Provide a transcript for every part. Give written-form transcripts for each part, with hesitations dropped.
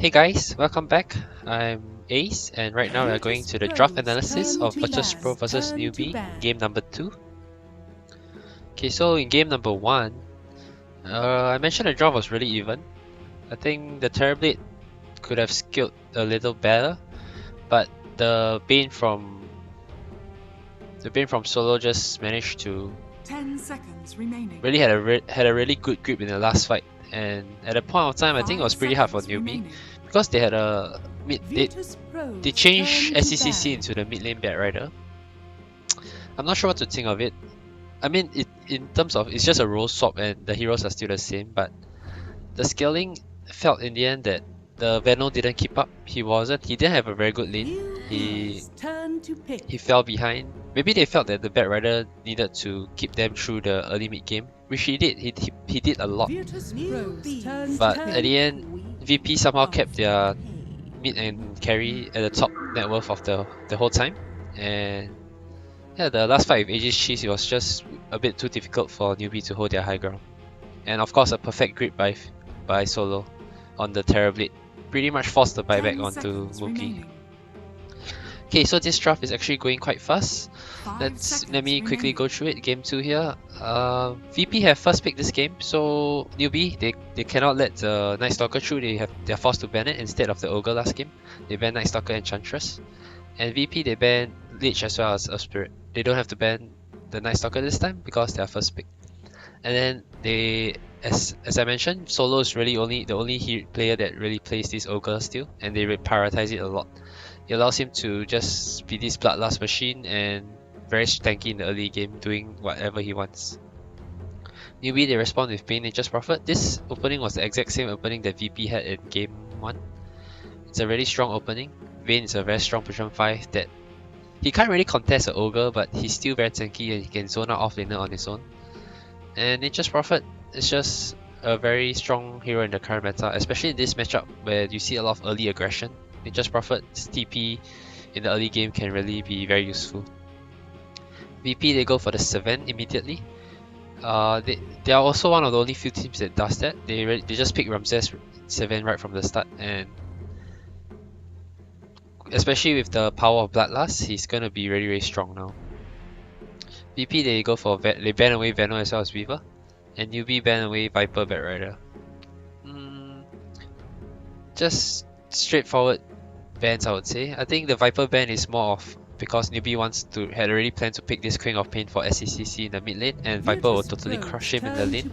Hey guys, welcome back. I'm Ace, and right now we are going to the draft analysis of Virtus Pro vs Newbee, game number 2. Okay, so in game number 1, I mentioned the draft was really even. I think the Terrorblade could have skilled a little better, but the Bane from Solo just managed to 10 seconds remaining. really had a really good grip in the last fight, and at a point of time I think it was pretty hard for Newbee because they had a they changed SCCC into the mid lane Bat Rider. I'm not sure what to think of it. I mean, in terms of it's just a role swap and the heroes are still the same, but the scaling felt in the end that the Veno didn't keep up. He didn't have a very good lane. He fell behind. Maybe they felt that the Bat Rider needed to keep them through the early mid game, which he did. He did a lot. But at the end, VP somehow kept their mid and carry at the top net worth of the whole time. And yeah, the last fight with Aegis Cheese, it was just a bit too difficult for Newbee to hold their high ground. And of course, a perfect grip by Solo on the Terrorblade. Pretty much forced the buyback onto Mookie. Okay, so this draft is actually going quite fast. Let me quickly go through it. Game 2 here. VP have first pick this game, so Newbee they cannot let the Night Stalker through. They're forced to ban it instead of the Ogre last game. They ban Night Stalker and Chantress. And VP they ban Lich as well as Earth Spirit. They don't have to ban the Night Stalker this time because they are first pick. And then they, as I mentioned, Solo is really the only player that really plays this Ogre still, and they prioritize it a lot. It allows him to just be this bloodlust machine and very tanky in the early game, doing whatever he wants. Newbee they respond with Bane Nature's Prophet. This opening was the exact same opening that VP had in game 1. It's a really strong opening. Bane is a very strong position 5 that he can't really contest an Ogre, but he's still very tanky and he can zone out off laner on his own. And Nature's Prophet is just a very strong hero in the current meta, especially in this matchup where you see a lot of early aggression. Nature's Prophet's TP in the early game can really be very useful. VP they go for the Seven immediately. They are also one of the only few teams that does that. They just pick Ramses Seven right from the start, and especially with the power of Bloodlust, he's gonna be really very strong now. VP they go for they ban away Veno as well as Weaver, and Newbee ban away Viper Bat Rider. Just straightforward bans, I would say. I think the Viper ban is more of because Newbee had already planned to pick this Queen of Pain for SCCC in the mid lane, and Viper will totally crush him in the lane.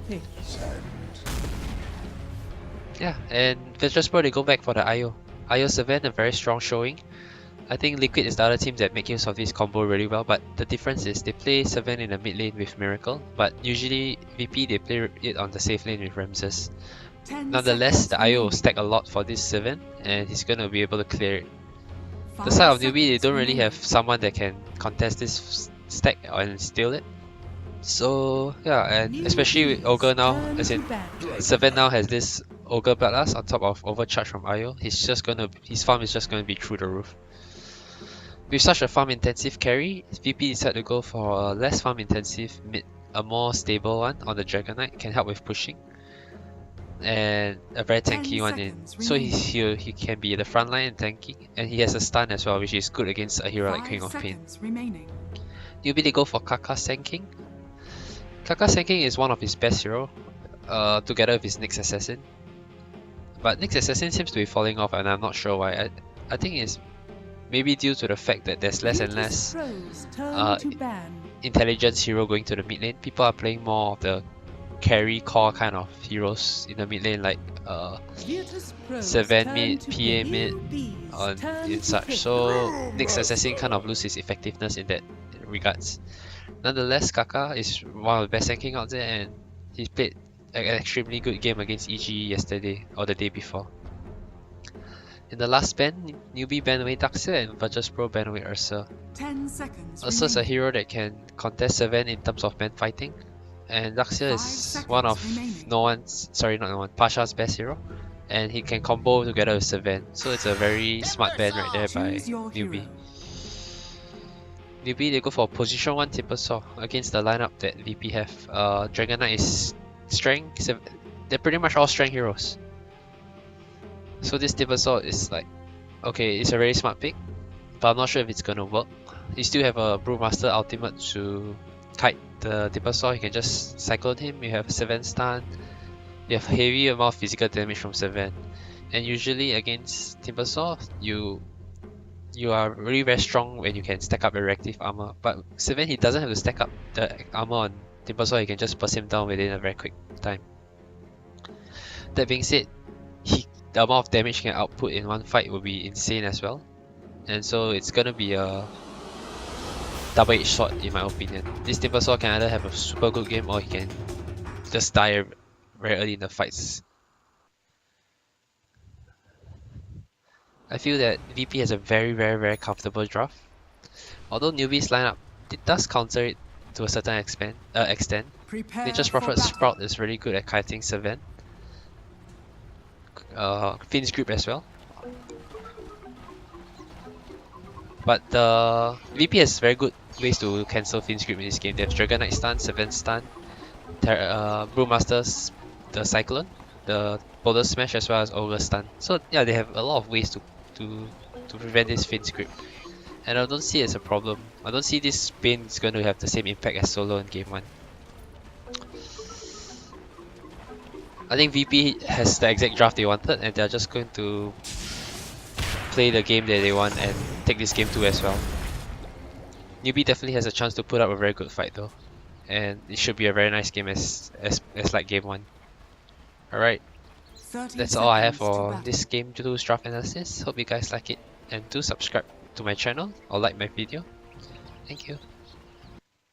Yeah, and Virtus Pro they go back for the IO. IO 7, a very strong showing. I think Liquid is the other team that make use of this combo really well, but the difference is they play 7 in the mid lane with Miracle, but usually VP they play it on the safe lane with Ramses. Nonetheless, the IO will stack a lot for this 7 and he's gonna be able to clear it. The side of Newbee, they don't really have someone that can contest this stack and steal it. So yeah, and especially with Ogre now, as in 7 now has this Ogre Bloodlust on top of overcharge from IO, his farm is just gonna be through the roof. With such a farm intensive carry, VP decided to go for a less farm intensive mid, a more stable one on the Dragon Knight, can help with pushing. And a very tanky one in, so he can be the front line and tanking, and he has a stun as well, which is good against a hero like King of Pain. Newbee they go for Kaka's tanking. Kaka's tanking is one of his best hero, together with his Nyx Assassin. But Nyx Assassin seems to be falling off, and I'm not sure why. I think it's maybe due to the fact that there's less and less intelligence hero going to the mid lane. People are playing more of the carry core kind of heroes in the mid lane, like 7 mid, PA mid, and such. So Nyx Assassin kind of loses effectiveness in that regards. Nonetheless, Kaka is one of the best tanking out there, and he played an extremely good game against EG yesterday or the day before. In the last ban, Newbee ban away Daxia and Virtus Pro ban away Ursa. Ursa is a hero that can contest 7 in terms of man fighting, and Daxia is one of Pasha's best hero, and he can combo together with 7. So it's a very smart ban right there by Newbee. Newbee they go for position 1 Tipper Saw against the lineup that VP have. Dragon Knight is strength, they're pretty much all strength heroes. So this Timbersaw is like, okay, it's a very smart pick, but I'm not sure if it's gonna work. You still have a Brewmaster ultimate to kite the Timbersaw. You can just cycle him. You have 7 stun. You have heavy amount of physical damage from 7. And usually against Timbersaw, you are really very strong when you can stack up your reactive armor. But 7, he doesn't have to stack up the armor on Timbersaw. He can just burst him down within a very quick time. That being said, the amount of damage he can output in one fight will be insane as well. And so it's gonna be a double-edged sword in my opinion. This Timbersaw can either have a super good game or he can just die very early in the fights. I feel that VP has a very comfortable draft. Although Newbee's lineup, it does counter it to a certain extent. Nature's Prophet Sprout is really good at kiting 7. Finn's Grip as well. But the VP has very good ways to cancel Finn's Grip in this game. They have Dragon Knight stun, 7 stun, Brewmaster's the Cyclone, the Boulder Smash as well as Ogre stun. So yeah, they have a lot of ways to prevent this Finn's Grip. And I don't see it as a problem. I don't see this Bane is going to have the same impact as Solo in game 1. I think VP has the exact draft they wanted and they're just going to play the game that they want and take this game 2 as well. Newbee definitely has a chance to put up a very good fight though. And it should be a very nice game as like game 1. Alright, that's all I have for this game 2's draft analysis. Hope you guys like it and do subscribe to my channel or like my video. Thank you.